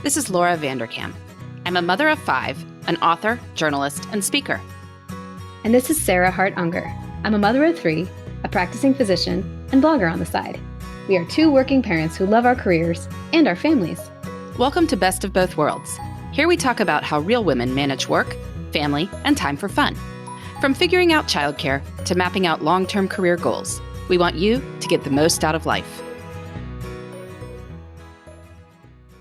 This is Laura Vanderkam. I'm a mother of 5, an author, journalist, and speaker. And this is Sarah Hart-Unger. I'm a mother of 3, a practicing physician, and blogger on the side. We are 2 working parents who love our careers and our families. Welcome to Best of Both Worlds. Here we talk about how real women manage work, family, and time for fun. From figuring out childcare to mapping out long-term career goals, we want you to get the most out of life.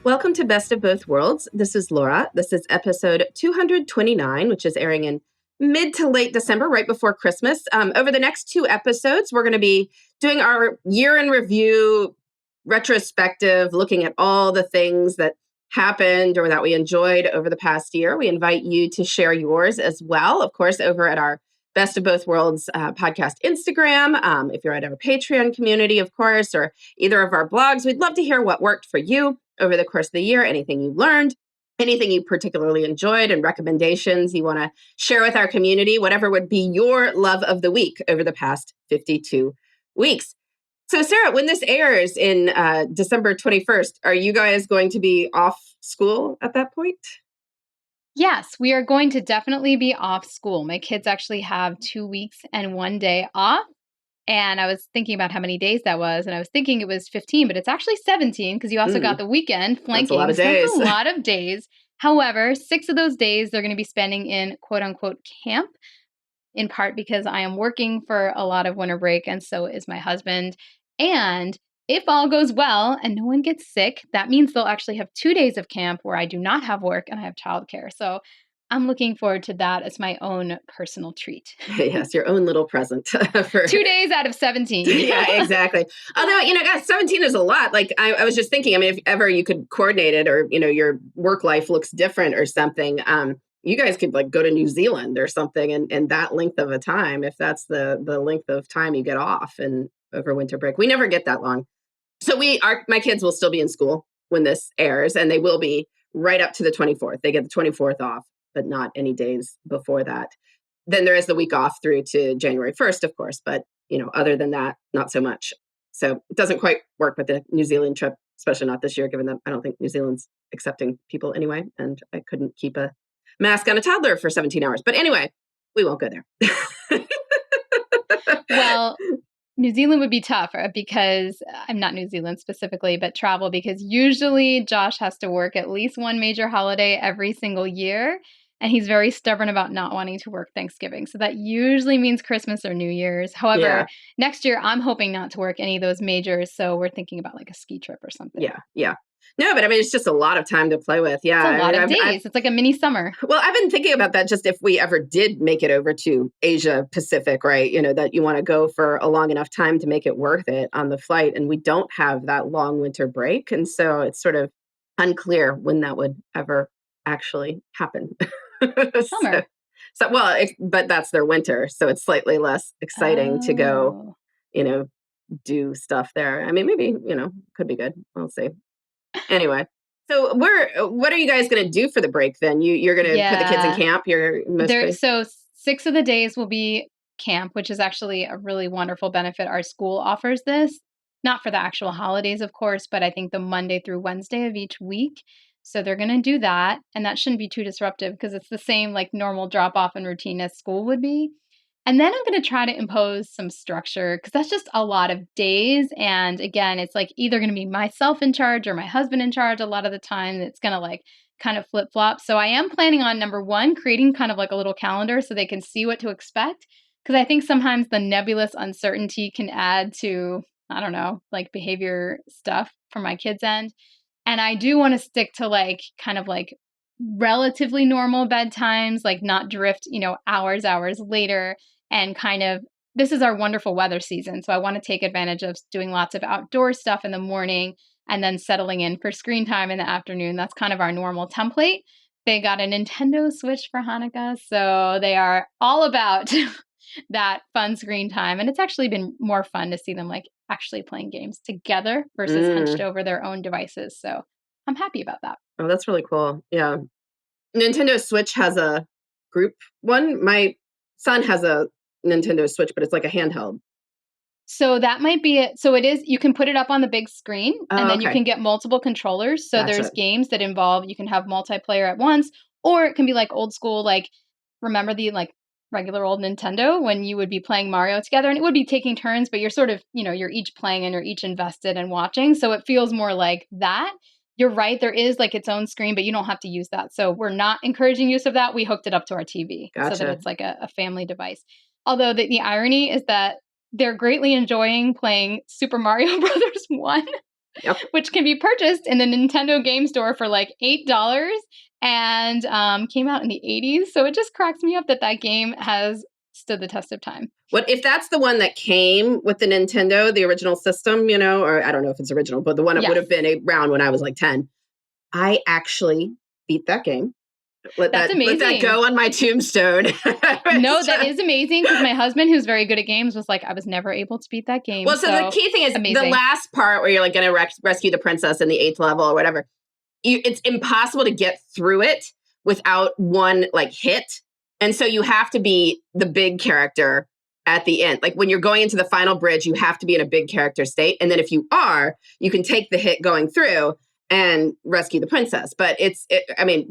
Welcome to Best of Both Worlds. This is Laura. This is episode 229, which is airing in mid to late December, right before Christmas. Over the next 2 episodes, we're going to be doing our year in review retrospective, looking at all the things that happened or that we enjoyed over the past year. We invite you to share yours as well, of course, over at our Best of Both Worlds podcast Instagram. If you're at our Patreon community, of course, or either of our blogs, we'd love to hear what worked for you over the course of the year, anything you learned, anything you particularly enjoyed, and recommendations you want to share with our community, whatever would be your love of the week over the past 52 weeks. So, Sarah, when this airs in December 21st, are you guys going to be off school at that point? Yes, we are going to definitely be off school. My kids actually have 2 weeks and 1 day off. And I was thinking about how many days that was, and I was thinking it was 15, but it's actually 17 because you also got the weekend flanking. That's a lot of days. That's a lot of days. However, 6 of those days they're going to be spending in quote unquote camp, in part because I am working for a lot of winter break, and so is my husband. And if all goes well and no one gets sick, that means they'll actually have 2 days of camp where I do not have work and I have childcare. So I'm looking forward to that as my own personal treat. Yes, your own little present. For 2 days out of 17. Yeah, exactly. Although, guys, 17 is a lot. Like, I was just thinking, if ever you could coordinate it or, your work life looks different or something, you guys could go to New Zealand or something and that length of a time, if that's the length of time you get off and over winter break. We never get that long. So my kids will still be in school when this airs, and they will be right up to the 24th. They get the 24th off, but not any days before that. Then there is the week off through to January 1st, of course. But, other than that, not so much. So it doesn't quite work with the New Zealand trip, especially not this year, given that I don't think New Zealand's accepting people anyway. And I couldn't keep a mask on a toddler for 17 hours. But anyway, we won't go there. Well, New Zealand would be tough because I'm not New Zealand specifically, but travel, because usually Josh has to work at least one major holiday every single year. And he's very stubborn about not wanting to work Thanksgiving. So that usually means Christmas or New Year's. However, Next year, I'm hoping not to work any of those majors. So we're thinking about a ski trip or something. Yeah. No, but it's just a lot of time to play with. Yeah. It's a lot of days. It's like a mini summer. Well, I've been thinking about that just if we ever did make it over to Asia Pacific, right? That you want to go for a long enough time to make it worth it on the flight. And we don't have that long winter break. And so it's sort of unclear when that would ever actually happen. Summer. But that's their winter. So it's slightly less exciting to go, do stuff there. Maybe, could be good. We'll see. Anyway, so what are you guys going to do for the break then? You're going to put the kids in camp? So 6 of the days will be camp, which is actually a really wonderful benefit. Our school offers this, not for the actual holidays, of course, but I think the Monday through Wednesday of each week. So they're going to do that. And that shouldn't be too disruptive because it's the same normal drop off and routine as school would be. And then I'm going to try to impose some structure because that's just a lot of days. And again, it's either going to be myself in charge or my husband in charge a lot of the time. It's going to kind of flip flop. So I am planning on, number one, creating kind of a little calendar so they can see what to expect. Because I think sometimes the nebulous uncertainty can add to, I don't know, behavior stuff from my kids' end. And I do want to stick to kind of relatively normal bedtimes, not drift, hours later. And kind of, this is our wonderful weather season. So I want to take advantage of doing lots of outdoor stuff in the morning and then settling in for screen time in the afternoon. That's kind of our normal template. They got a Nintendo Switch for Hanukkah. So they are all about that fun screen time. And it's actually been more fun to see them actually playing games together versus hunched over their own devices. So I'm happy about that. Oh, that's really cool. Yeah. Nintendo Switch has a group one. My son has a Nintendo Switch, but it's like a handheld. So that might be it. So it is, you can put it up on the big screen and then you okay. can get multiple controllers. So there's Gotcha. games that involve, you can have multiplayer at once, or it can be like old school, like remember the like regular old Nintendo when you would be playing Mario together and it would be taking turns, but you're sort of, you're each playing and you're each invested and watching. So it feels more like that. You're right. There is like its own screen, but you don't have to use that. So we're not encouraging use of that. We hooked it up to our TV so that Gotcha. it's like a family device. Although the irony is that they're greatly enjoying playing Super Mario Brothers 1, Yep. which can be purchased in the Nintendo Game Store for like $8 and came out in the 80s. So it just cracks me up that that game has stood the test of time. What if that's the one that came with the Nintendo, the original system, or I don't know if it's original, but the one that would have been around when I was like 10. I actually beat that game. That's amazing. Let that go on my tombstone. No, that is amazing because my husband, who's very good at games, was like, I was never able to beat that game. Well, so the key thing is the last part where you're like going to rescue the princess in the 8th level or whatever. It's impossible to get through it without one like hit. And so you have to be the big character at the end. Like when you're going into the final bridge, you have to be in a big character state. And then if you are, you can take the hit going through and rescue the princess. But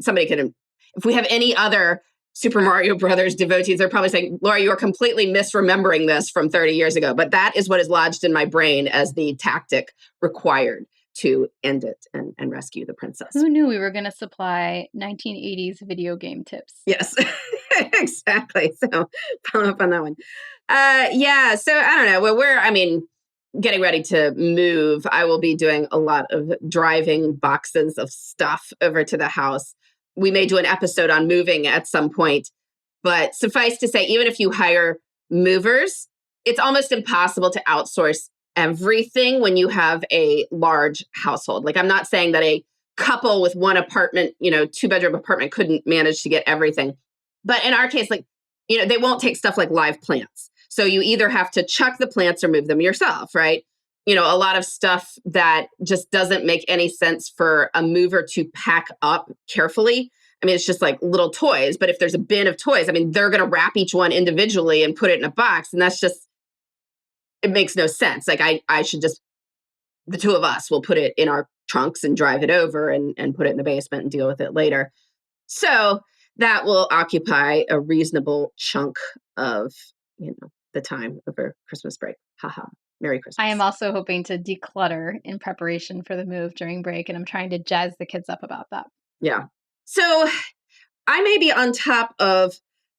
somebody could, if we have any other Super Mario Brothers devotees, they're probably saying, Laura, you're completely misremembering this from 30 years ago. But that is what is lodged in my brain as the tactic required to end it and rescue the princess. Who knew we were going to supply 1980s video game tips? Yes, exactly. So follow up on that one. Yeah, so I don't know. Well, getting ready to move. I will be doing a lot of driving boxes of stuff over to the house. We may do an episode on moving at some point, but suffice to say, even if you hire movers, it's almost impossible to outsource everything when you have a large household. Like I'm not saying that a couple with one apartment, 2-bedroom apartment couldn't manage to get everything. But in our case, they won't take stuff like live plants. So you either have to chuck the plants or move them yourself, right? A lot of stuff that just doesn't make any sense for a mover to pack up carefully. It's just like little toys. But if there's a bin of toys, they're going to wrap each one individually and put it in a box. And that's just, it makes no sense. Like I should just, the two of us will put it in our trunks and drive it over and put it in the basement and deal with it later. So that will occupy a reasonable chunk of, the time over Christmas break. Haha. Merry Christmas. I am also hoping to declutter in preparation for the move during break, and I'm trying to jazz the kids up about that. Yeah. So I may be on top of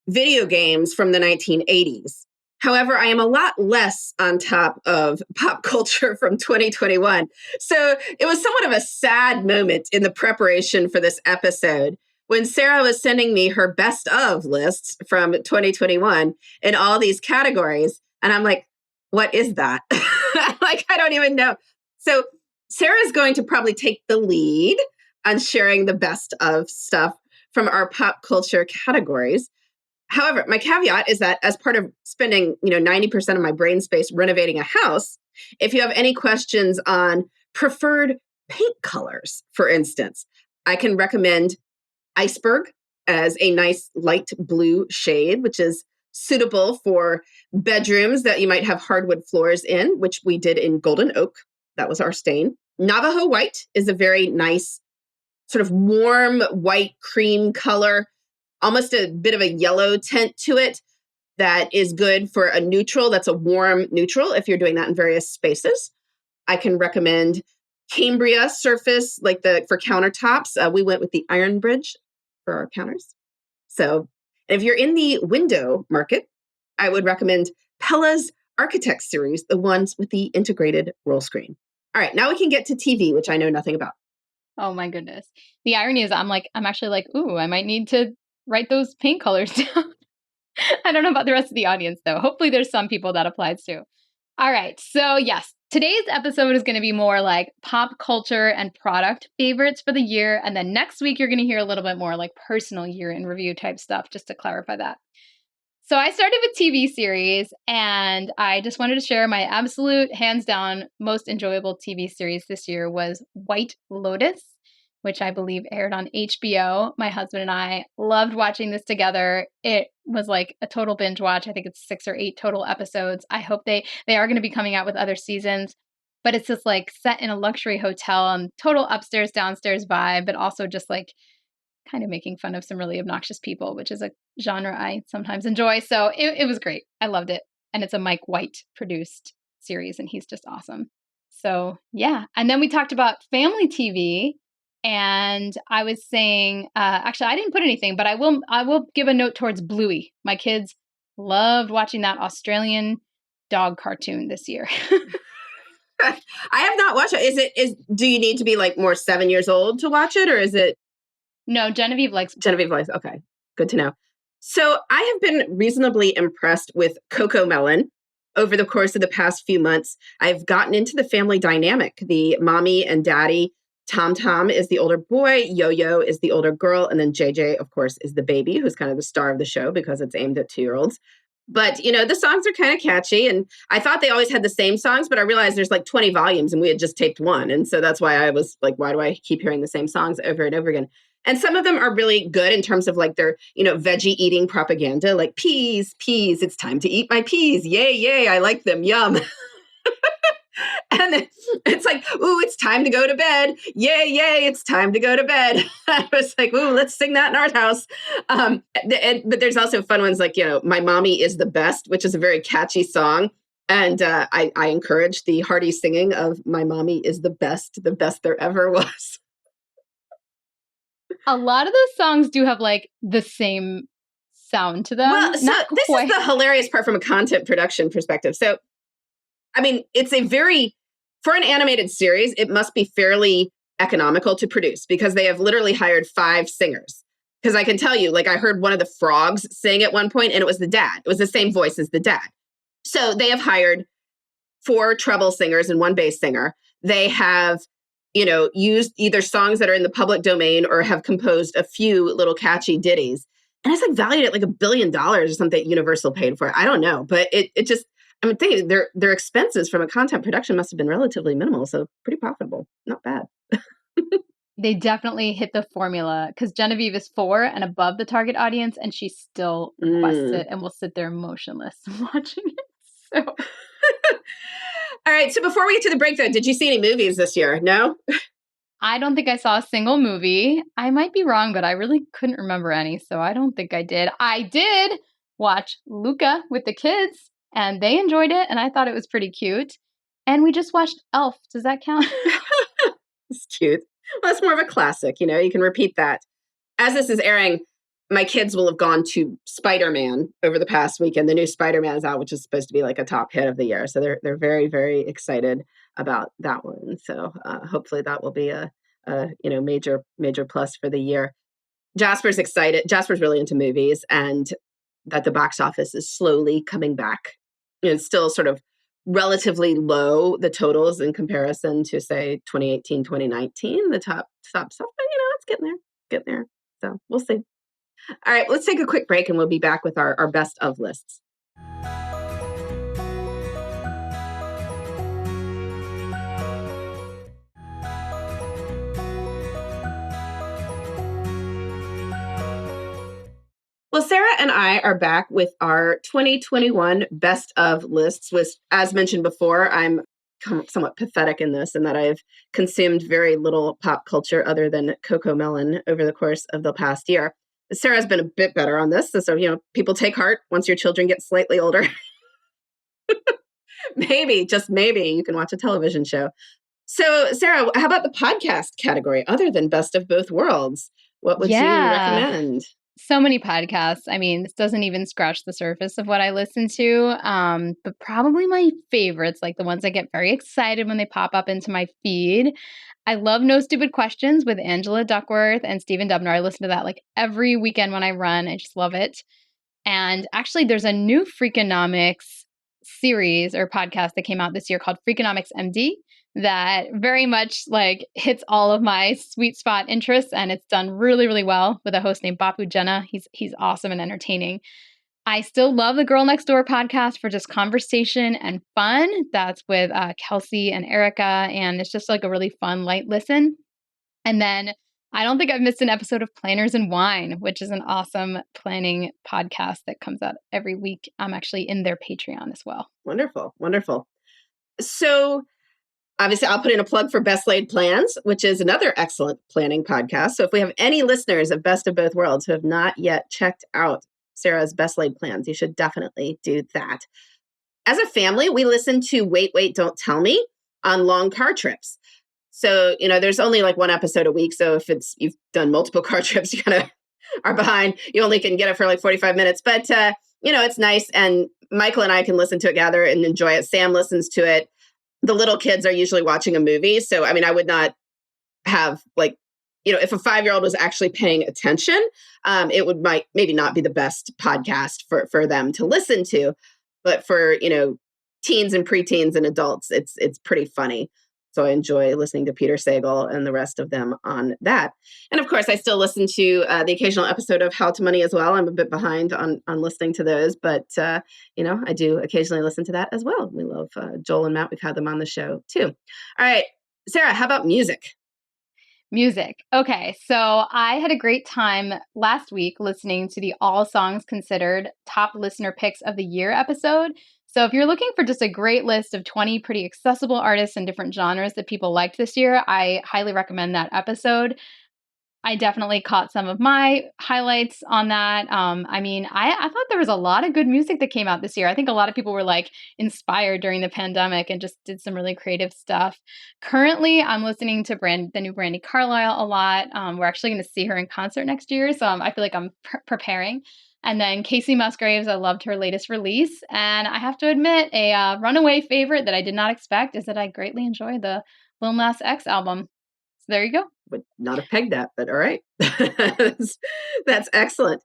video games from the 1980s. However, I am a lot less on top of pop culture from 2021. So it was somewhat of a sad moment in the preparation for this episode when Sarah was sending me her best of lists from 2021 in all these categories. And I'm like, what is that? I don't even know. So Sarah's going to probably take the lead on sharing the best of stuff from our pop culture categories. However, my caveat is that as part of spending, 90% of my brain space renovating a house, if you have any questions on preferred paint colors, for instance, I can recommend Iceberg as a nice light blue shade, which is suitable for bedrooms that you might have hardwood floors in, which we did in golden oak. That was our stain. Navajo white is a very nice sort of warm white cream color, almost a bit of a yellow tint to it that is good for a neutral. That's a warm neutral if you're doing that in various spaces. I can recommend Cambria surface, for countertops. We went with the Ironsbridge for our counters. So if you're in the window market, I would recommend Pella's Architect series, the ones with the integrated roll screen. All right, now we can get to TV, which I know nothing about. Oh my goodness. The irony is I'm actually like, ooh, I might need to write those paint colors down. I don't know about the rest of the audience, though. Hopefully there's some people that applies to. All right. So yes, today's episode is going to be more like pop culture and product favorites for the year. And then next week, you're going to hear a little bit more like personal year in review type stuff, just to clarify that. So I started with TV series, and I just wanted to share my absolute, hands down, most enjoyable TV series this year was White Lotus, which I believe aired on HBO. My husband and I loved watching this together. It was like a total binge watch. I think it's 6 or 8 total episodes. I hope they are going to be coming out with other seasons. But it's just like set in a luxury hotel and total upstairs, downstairs vibe, but also just like kind of making fun of some really obnoxious people, which is a genre I sometimes enjoy. So it was great. I loved it. And it's a Mike White produced series, and he's just awesome. So yeah. And then we talked about family TV. And I was saying, actually, I didn't put anything, but I will give a note towards Bluey. My kids loved watching that Australian dog cartoon this year. I have not watched it. Do you need to be like more 7 years old to watch it, or is it? No, Genevieve likes. Okay, good to know. So I have been reasonably impressed with Cocomelon over the course of the past few months. I've gotten into the family dynamic, the mommy and daddy. Tom Tom is the older boy, Yo-Yo is the older girl, and then JJ, of course, is the baby, who's kind of the star of the show because it's aimed at 2-year-olds. But, you know, the songs are kind of catchy, and I thought they always had the same songs, but I realized there's like 20 volumes and we had just taped one. And so that's why I was like, why do I keep hearing the same songs over and over again? And some of them are really good in terms of like their, you know, veggie eating propaganda, like peas, it's time to eat my peas. Yay, yay, I like them, yum. And it's like, ooh, it's time to go to bed. Yay, yay, it's time to go to bed. I was like, ooh, let's sing that in our house. But there's also fun ones like, you know, My Mommy is the Best, which is a very catchy song. And I encourage the hearty singing of My Mommy is the best there ever was. A lot of those songs do have like the same sound to them. Well, so this is the hilarious part from a content production perspective. So, I mean, for an animated series, it must be fairly economical to produce because they have literally hired 5 singers. Because I can tell you, like I heard one of the frogs sing at one point and it was the dad. It was the same voice as the dad. So they have hired 4 treble singers and 1 bass singer. They have, you know, used either songs that are in the public domain or have composed a few little catchy ditties. And it's like valued at like $1 billion or something Universal paid for it. I don't know, but it just, I'm thinking their expenses from a content production must have been relatively minimal. So pretty profitable. Not bad. They definitely hit the formula because Genevieve is 4 and above the target audience, and she still requests it and will sit there motionless watching it. So, all right. So before we get to the break, though, did you see any movies this year? No? I don't think I saw a single movie. I might be wrong, but I really couldn't remember any. So I don't think I did. I did watch Luca with the kids, and they enjoyed it, and I thought it was pretty cute. And we just watched Elf. Does that count? It's cute. Well, it's more of a classic. You know, you can repeat that. As this is airing, my kids will have gone to Spider-Man over the past weekend. The new Spider-Man is out, which is supposed to be like a top hit of the year. So they're very, very excited about that one. So hopefully that will be a major plus for the year. Jasper's excited. Jasper's really into movies, and that the box office is slowly coming back. You know, it's still sort of relatively low, the totals in comparison to say 2018, 2019, the top stuff. But it's getting there. So we'll see. All right, let's take a quick break and we'll be back with our best of lists. Well, Sarah and I are back with our 2021 best of lists, which, as mentioned before, I'm somewhat pathetic in this, in that I've consumed very little pop culture other than Cocomelon over the course of the past year. Sarah's been a bit better on this. So, people take heart once your children get slightly older. Maybe, just maybe, you can watch a television show. So, Sarah, how about the podcast category other than Best of Both Worlds? What would you recommend? So many podcasts. I mean, this doesn't even scratch the surface of what I listen to. But probably my favorites, like the ones I get very excited when they pop up into my feed. I love No Stupid Questions with Angela Duckworth and Stephen Dubner. I listen to that like every weekend when I run. I just love it. And actually, there's a new Freakonomics series or podcast that came out this year called Freakonomics MD that very much like hits all of my sweet spot interests, and it's done really, really well with a host named Bapu Jenna. He's awesome and entertaining. I still love the Girl Next Door podcast for just conversation and fun. That's with Kelsey and Erica, and it's just like a really fun, light listen. And then I don't think I've missed an episode of Planners and Wine, which is an awesome planning podcast that comes out every week. I'm actually in their Patreon as well. Wonderful. Wonderful. So obviously, I'll put in a plug for Best Laid Plans, which is another excellent planning podcast. So if we have any listeners of Best of Both Worlds who have not yet checked out Sarah's Best Laid Plans, you should definitely do that. As a family, we listen to Wait, Wait, Don't Tell Me on long car trips. So, there's only like one episode a week. So if you've done multiple car trips, you kind of are behind. You only can get it for like 45 minutes. But, it's nice. And Michael and I can listen to it together and enjoy it. Sam listens to it. The little kids are usually watching a movie. So, I would not have if a 5-year-old was actually paying attention, it might maybe not be the best podcast for them to listen to. But for, teens and preteens and adults, it's pretty funny. So I enjoy listening to Peter Sagal and the rest of them on that. And of course, I still listen to the occasional episode of How to Money as well. I'm a bit behind on listening to those, but, I do occasionally listen to that as well. We love Joel and Matt. We've had them on the show too. All right, Sarah, how about music? Music. Okay, so I had a great time last week listening to the All Songs Considered Top Listener Picks of the Year episode. So if you're looking for just a great list of 20 pretty accessible artists and different genres that people liked this year, I highly recommend that episode. I definitely caught some of my highlights on that. I thought there was a lot of good music that came out this year. I think a lot of people were inspired during the pandemic and just did some really creative stuff. Currently, I'm listening to the new Brandi Carlile a lot. We're actually going to see her in concert next year, so I feel like I'm preparing. And then Casey Musgraves, I loved her latest release. And I have to admit, a runaway favorite that I did not expect is that I greatly enjoy the Lil Nas X album. So there you go. Would not have pegged that, but all right. That's excellent.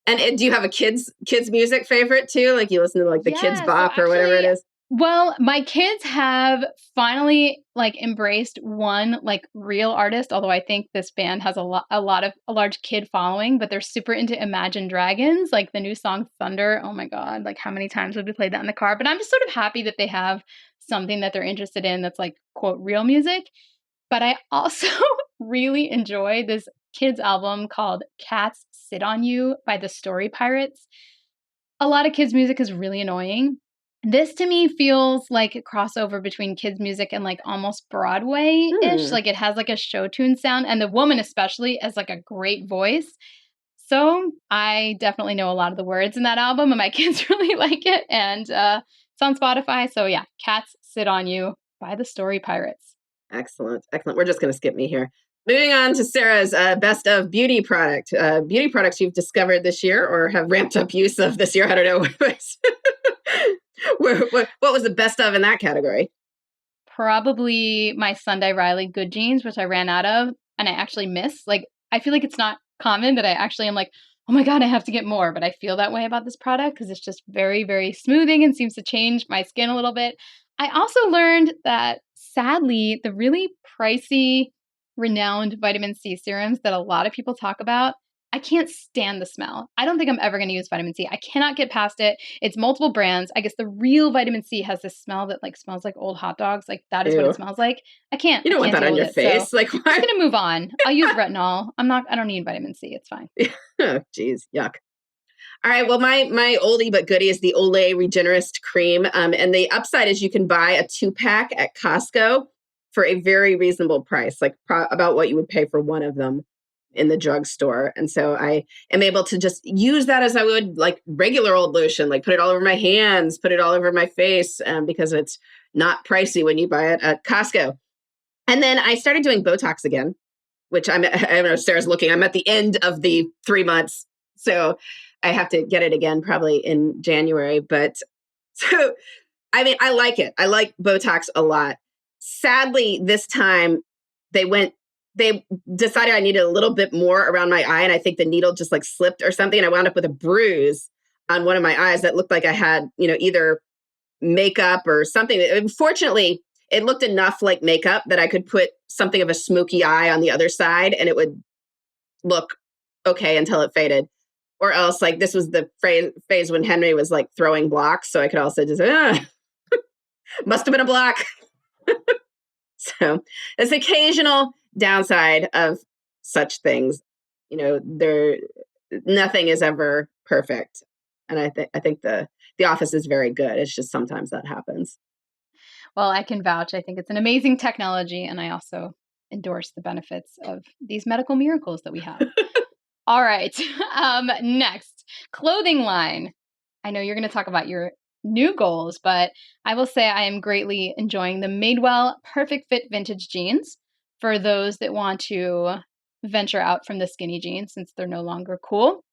And do you have a kids music favorite too? Like you listen to the Kids Bop or whatever it is? Well, my kids have finally embraced one real artist, although I think this band has a large kid following, but they're super into Imagine Dragons, like the new song Thunder. Oh my God, how many times would we play that in the car? But I'm just sort of happy that they have something that they're interested in that's quote real music. But I also really enjoy this kids album called Cats Sit on You by the Story Pirates. A lot of kids music is really annoying. This to me feels like a crossover between kids music and almost Broadway-ish. It has a show tune sound, and the woman especially has a great voice. So I definitely know a lot of the words in that album, and my kids really like it. And it's on Spotify. So yeah, Cats Sit on You by the Story Pirates. Excellent. We're just going to skip me here. Moving on to Sarah's best of beauty product. Beauty products you've discovered this year or have ramped up use of this year. I don't know. What was the best of in that category? Probably my Sunday Riley Good Jeans, which I ran out of and I actually miss. I feel like it's not common that I actually am oh my God, I have to get more. But I feel that way about this product because it's just very, very smoothing and seems to change my skin a little bit. I also learned that sadly, the really pricey, renowned vitamin C serums that a lot of people talk about, I can't stand the smell. I don't think I'm ever going to use vitamin C. I cannot get past it. It's multiple brands. I guess the real vitamin C has this smell that smells like old hot dogs. That is what it smells like. I can't. You don't want that on your face. So I'm just going to move on. I'll use retinol. I don't need vitamin C. It's fine. Oh, geez. Yuck. All right. Well, my oldie but goodie is the Olay Regenerist Cream. And the upside is you can buy a 2-pack at Costco for a very reasonable price, about what you would pay for one of them in the drugstore. And so I am able to just use that as I would regular old lotion, put it all over my hands, put it all over my face, because it's not pricey when you buy it at Costco. And then I started doing Botox again, which I don't know if Sarah's looking. I'm at the end of the 3 months. So I have to get it again probably in January. But so, I like it. I like Botox a lot. Sadly, this time they decided I needed a little bit more around my eye. And I think the needle just slipped or something. And I wound up with a bruise on one of my eyes that looked like I had, either makeup or something. Fortunately, it looked enough like makeup that I could put something of a smoky eye on the other side and it would look okay until it faded. Or else this was the phase when Henry was throwing blocks. So I could also just, must have been a block. So it's occasional downside of such things. There nothing is ever perfect. And I think the office is very good. It's just sometimes that happens. Well, I can vouch. I think it's an amazing technology, and I also endorse the benefits of these medical miracles that we have. All right. Next, clothing line. I know you're going to talk about your new goals, but I will say I am greatly enjoying the Madewell Perfect Fit Vintage jeans for those that want to venture out from the skinny jeans since they're no longer cool.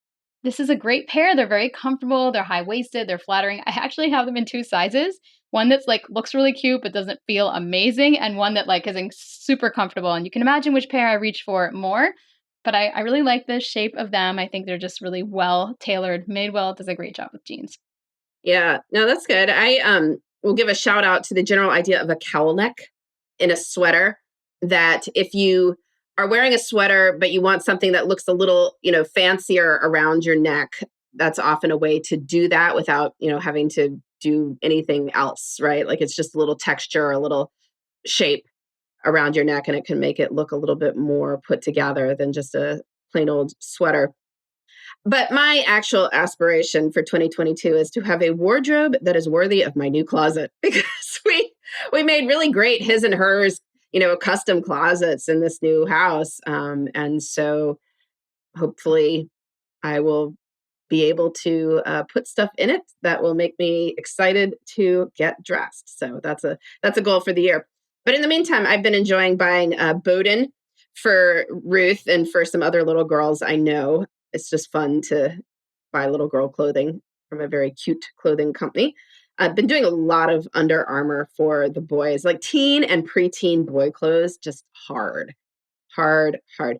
This is a great pair. They're very comfortable. They're high-waisted. They're flattering. I actually have them in 2 sizes. One that's like looks really cute but doesn't feel amazing, and one that like is super comfortable. And you can imagine which pair I reach for more. But I really like the shape of them. I think they're just really well tailored. Madewell does a great job with jeans. Yeah, no, that's good. I will give a shout out to the general idea of a cowl neck in a sweater, that if you are wearing a sweater, but you want something that looks a little, fancier around your neck, that's often a way to do that without, having to do anything else, right? Like it's just a little texture, or a little shape around your neck, and it can make it look a little bit more put together than just a plain old sweater. But my actual aspiration for 2022 is to have a wardrobe that is worthy of my new closet, because we made really great his and hers, custom closets in this new house. And so hopefully I will be able to put stuff in it that will make me excited to get dressed. So that's a goal for the year. But in the meantime, I've been enjoying buying Bowden for Ruth and for some other little girls I know. It's just fun to buy little girl clothing from a very cute clothing company. I've been doing a lot of Under Armour for the boys, like teen and preteen boy clothes, just hard, hard, hard.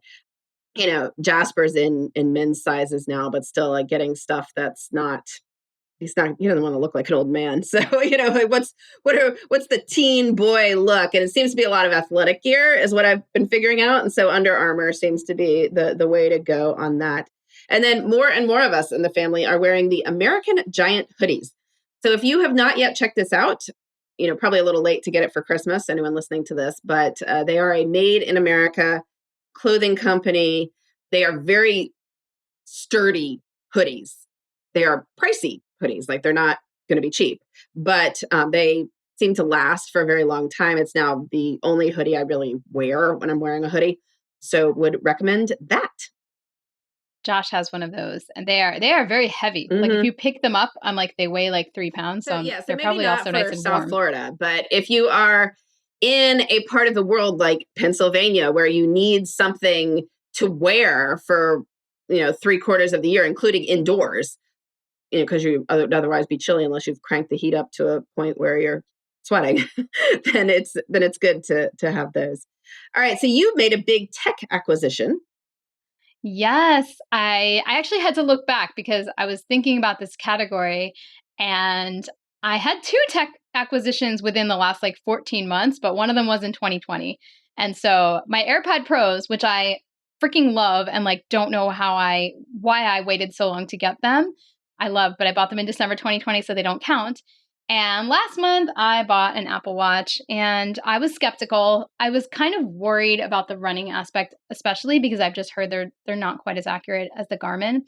Jasper's in men's sizes now, but still like getting stuff that's not, he doesn't want to look like an old man. So, like what's the teen boy look? And it seems to be a lot of athletic gear is what I've been figuring out. And so Under Armour seems to be the way to go on that. And then more and more of us in the family are wearing the American Giant hoodies. So if you have not yet checked this out, probably a little late to get it for Christmas, anyone listening to this, but they are a made in America clothing company. They are very sturdy hoodies. They are pricey hoodies. Like they're not going to be cheap, but they seem to last for a very long time. It's now the only hoodie I really wear when I'm wearing a hoodie. So would recommend that. Josh has one of those, and they are very heavy. Mm-hmm. Like if you pick them up, I'm like they weigh like 3 pounds. So yeah, so they're maybe probably not also for nice and South warm. Florida, but if you are in a part of the world like Pennsylvania where you need something to wear for 3/4 of the year, including indoors, because you otherwise be chilly unless you've cranked the heat up to a point where you're sweating, then it's good to have those. All right, so you made a big tech acquisition. Yes, I actually had to look back because I was thinking about this category, and I had 2 tech acquisitions within the last like 14 months, but one of them was in 2020. And so my AirPod Pros, which I freaking love and like don't know why I waited so long to get them. I love, but I bought them in December 2020, so they don't count. And last month, I bought an Apple Watch, and I was skeptical. I was kind of worried about the running aspect, especially because I've just heard they're not quite as accurate as the Garmin.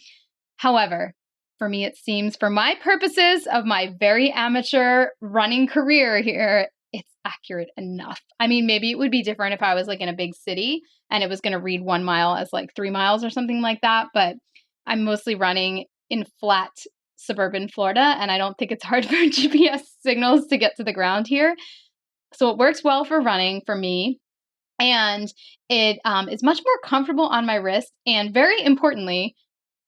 However, for me, it seems for my purposes of my very amateur running career here, it's accurate enough. I mean, maybe it would be different if I was like in a big city and it was going to read 1 mile as like 3 miles or something like that. But I'm mostly running in flat suburban Florida, and I don't think it's hard for GPS signals to get to the ground here. So it works well for running for me, and it is much more comfortable on my wrist. And very importantly,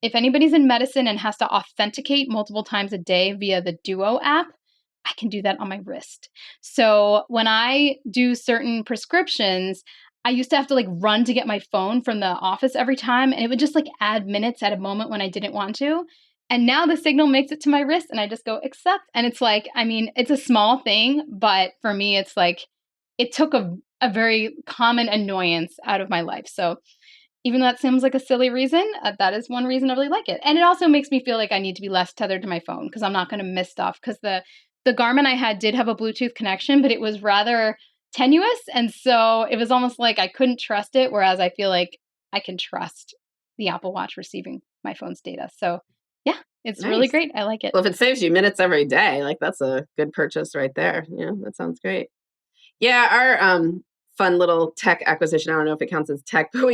if anybody's in medicine and has to authenticate multiple times a day via the Duo app, I can do that on my wrist. So when I do certain prescriptions, I used to have to like run to get my phone from the office every time, and it would just like add minutes at a moment when I didn't want to. And now the signal makes it to my wrist and I just go accept. And it's like, I mean, it's a small thing, but for me, it's like, it took a very common annoyance out of my life. So even though that seems like a silly reason, that is one reason I really like it. And it also makes me feel like I need to be less tethered to my phone because I'm not going to miss stuff. Because the Garmin I had did have a Bluetooth connection, but it was rather tenuous. And so it was almost like I couldn't trust it. Whereas I feel like I can trust the Apple Watch receiving my phone's data. So yeah, it's really Nice. great. I like it. Well, if it saves you minutes every day, like that's a good purchase right there. Yeah, that sounds great. Yeah, our fun little tech acquisition, I don't know if it counts as tech, but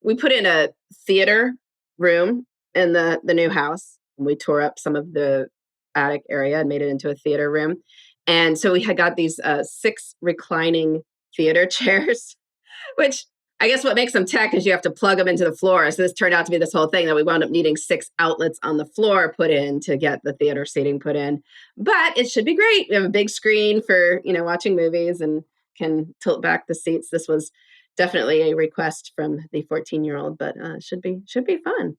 we put in a theater room in the new house. And we tore up some of the attic area and made it into a theater room. And so we had got these 6 reclining theater chairs, which I guess what makes them tech is you have to plug them into the floor. So this turned out to be this whole thing that we wound up needing 6 outlets on the floor put in to get the theater seating put in. But it should be great. We have a big screen for, watching movies and can tilt back the seats. This was definitely a request from the 14-year-old, but should be fun.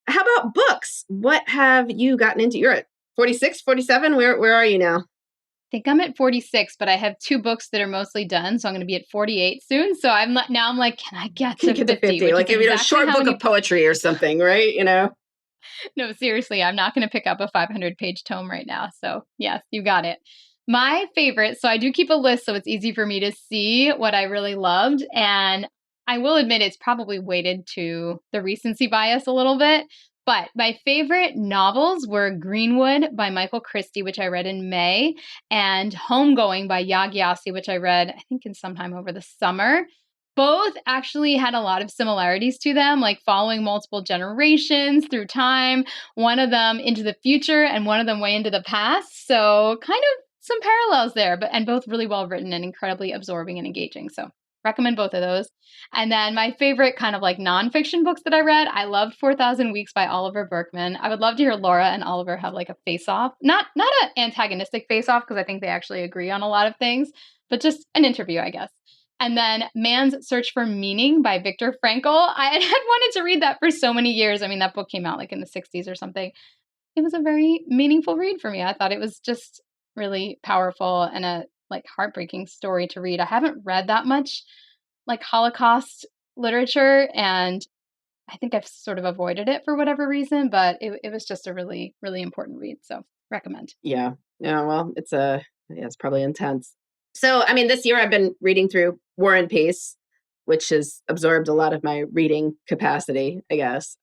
How about books? What have you gotten into? You're at 46, 47. Where are you now? I think I'm at 46, but I have 2 books that are mostly done. So I'm going to be at 48 soon. So I'm like, can I get to 50? Like a short book of poetry or something, right? No, seriously, I'm not going to pick up a 500-page tome right now. So yes, you got it. My favorite, so I do keep a list so it's easy for me to see what I really loved. And I will admit it's probably weighted to the recency bias a little bit. But my favorite novels were Greenwood by Michael Christie, which I read in May, and Homegoing by Yaa Gyasi, which I read, I think, in sometime over the summer. Both actually had a lot of similarities to them, like following multiple generations through time, one of them into the future and one of them way into the past. So kind of some parallels there, and both really well written and incredibly absorbing and engaging. So recommend both of those. And then my favorite kind of like nonfiction books that I read, I loved 4,000 Weeks by Oliver Berkman. I would love to hear Laura and Oliver have like a face-off. Not an antagonistic face-off, because I think they actually agree on a lot of things, but just an interview, I guess. And then Man's Search for Meaning by Viktor Frankl. I had wanted to read that for so many years. I mean, that book came out like in the 60s or something. It was a very meaningful read for me. I thought it was just really powerful and a like heartbreaking story to read. I haven't read that much like Holocaust literature, and I think I've sort of avoided it for whatever reason, but it was just a really, really important read. So recommend. Yeah. Well, it's probably intense. So, I mean, this year I've been reading through War and Peace, which has absorbed a lot of my reading capacity, I guess.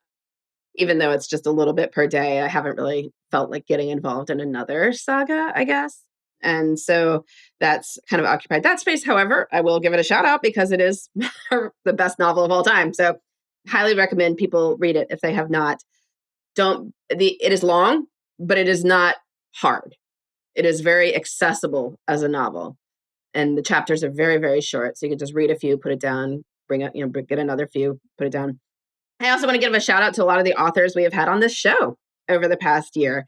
Even though it's just a little bit per day, I haven't really felt like getting involved in another saga, I guess. And so that's kind of occupied that space. However, I will give it a shout out because it is the best novel of all time. So highly recommend people read it if they have not. It is long, but it is not hard. It is very accessible as a novel. And the chapters are very, very short. So you can just read a few, put it down, get another few, put it down. I also want to give a shout out to a lot of the authors we have had on this show over the past year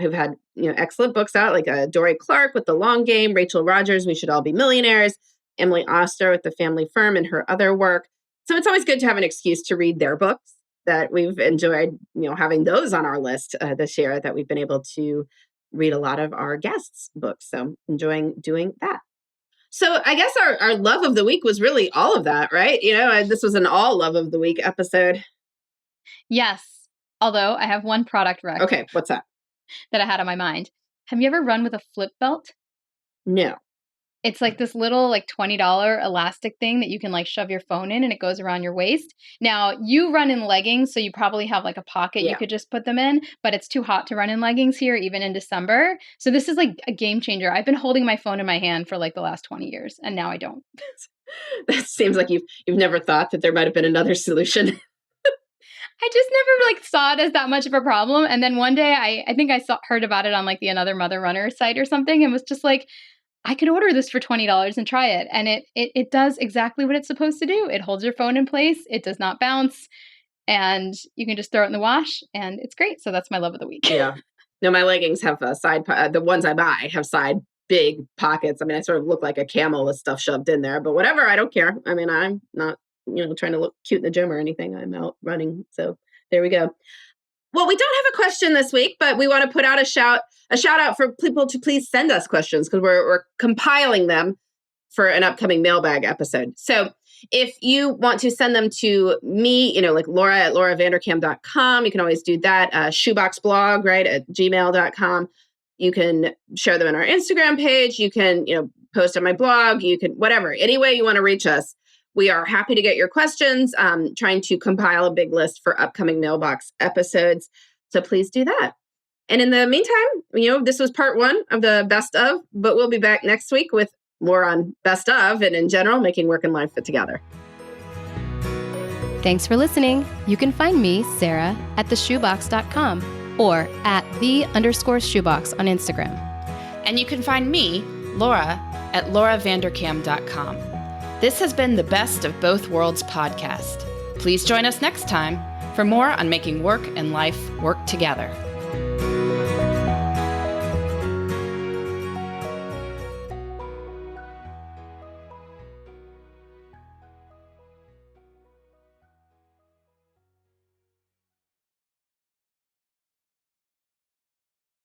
who've had, excellent books out, like Dory Clark with The Long Game, Rachel Rogers, We Should All Be Millionaires, Emily Oster with The Family Firm and her other work. So it's always good to have an excuse to read their books that we've enjoyed, having those on our list this year, that we've been able to read a lot of our guests' books. So enjoying doing that. So I guess our love of the week was really all of that, right? This was an all love of the week episode. Yes. Although I have one product rec. Okay, what's that? That I had on my mind. Have you ever run with a flip belt? No. It's like this little like $20 elastic thing that you can like shove your phone in and it goes around your waist. Now you run in leggings, so you probably have like a pocket you could just put them in, but it's too hot to run in leggings here even in December. So this is like a game changer. I've been holding my phone in my hand for like the last 20 years and now I don't. That seems like you've never thought that there might have been another solution. I just never like saw it as that much of a problem. And then one day I think I heard about it on like the Another Mother Runner site or something and was just like, I could order this for $20 and try it. And it does exactly what it's supposed to do. It holds your phone in place. It does not bounce. And you can just throw it in the wash and it's great. So that's my love of the week. Yeah. No, my leggings have a side, the ones I buy have side big pockets. I mean, I sort of look like a camel with stuff shoved in there, but whatever, I don't care. I mean, I'm not, trying to look cute in the gym or anything. I'm out running. So there we go. Well, we don't have a question this week, but we want to put out a shout out for people to please send us questions because we're compiling them for an upcoming mailbag episode. So if you want to send them to me, like Laura at lauravanderkam.com, you can always do that. Shoebox blog, right, at gmail.com. You can share them on our Instagram page. You can, post on my blog. You can, whatever, any way you want to reach us. We are happy to get your questions, trying to compile a big list for upcoming mailbox episodes. So please do that. And in the meantime, this was part 1 of the best of, but we'll be back next week with more on best of and in general, making work and life fit together. Thanks for listening. You can find me, Sarah, at theshoebox.com or at @the_shoebox on Instagram. And you can find me, Laura, at lauravanderkam.com. This has been the Best of Both Worlds podcast. Please join us next time for more on making work and life work together.